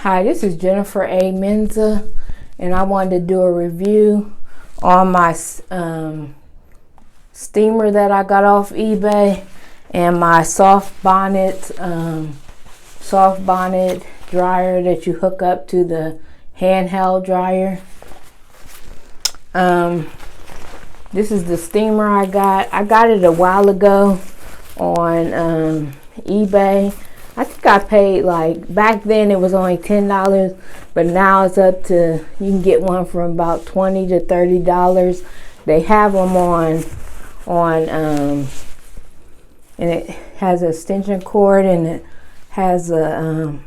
Hi, this is Jennifer A. Menza, and I wanted to do a review on my steamer that I got off eBay and my soft bonnet dryer that you hook up to the handheld dryer. This is the steamer I got. I got it a while ago on eBay. I think I paid, like, back then it was only $10, but now it's up to, you can get one for about $20 to $30. They have them on and it has an extension cord, and it has a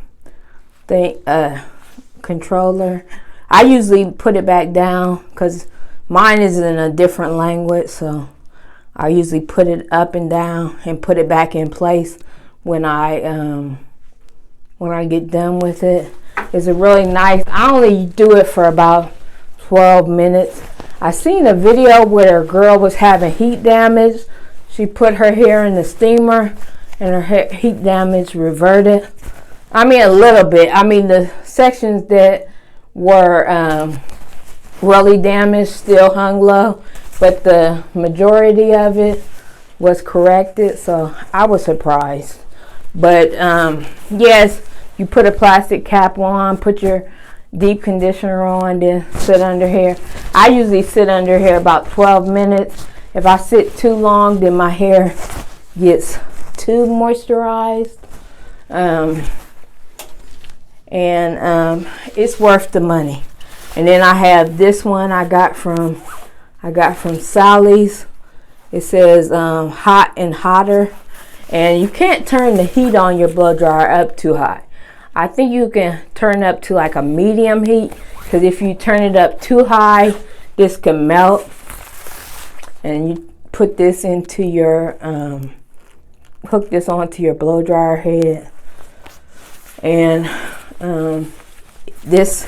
controller. I usually put it back down because mine is in a different language, so I usually put it up and down and put it back in place when I get done with it. It's a really nice. I only do it for about 12 minutes. I seen a video where a girl was having heat damage. She put her hair in the steamer and her heat damage reverted. I mean, a little bit. I mean, the sections that were really damaged still hung low, but the majority of it was corrected, so I was surprised. But yes, you put a plastic cap on, put your deep conditioner on, then sit under here. I usually sit under here about 12 minutes. If I sit too long, then my hair gets too moisturized. It's worth the money. And then I have this one I got from Sally's. It says hot and hotter, and you can't turn the heat on your blow dryer up too high. I think you can turn up to like a medium heat, because if you turn it up too high, this can melt. And you put this into your hook this onto your blow dryer head, and this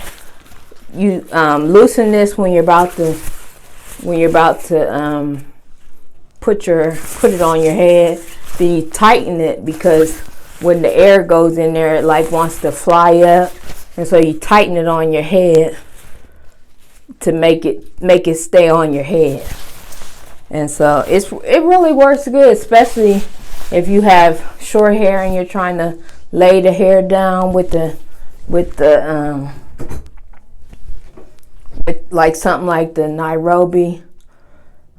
you loosen this when you're about to put it on your head. Then you tighten it, because when the air goes in there, it like wants to fly up, and so you tighten it on your head to make it stay on your head. And so it really works good, especially if you have short hair and you're trying to lay the hair down with like something like the Nairobi.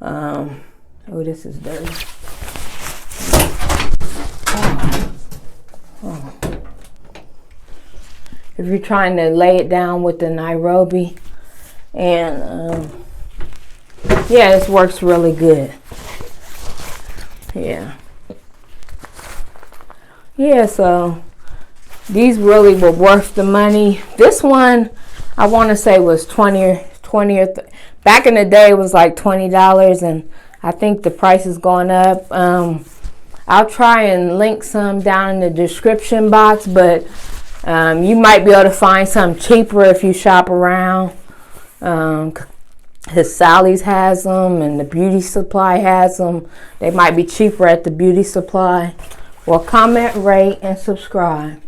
Oh, this is dirty. Oh. If you're trying to lay it down with the Nairobi, and yeah, this works really good. Yeah, so these really were worth the money. This one, I want to say, was 20 or back in the day it was like $20, and I think the price is going up. I'll try and link some down in the description box, but you might be able to find some cheaper if you shop around. His Sally's has them, and the Beauty Supply has them. They might be cheaper at the Beauty Supply. Well, comment, rate, and subscribe.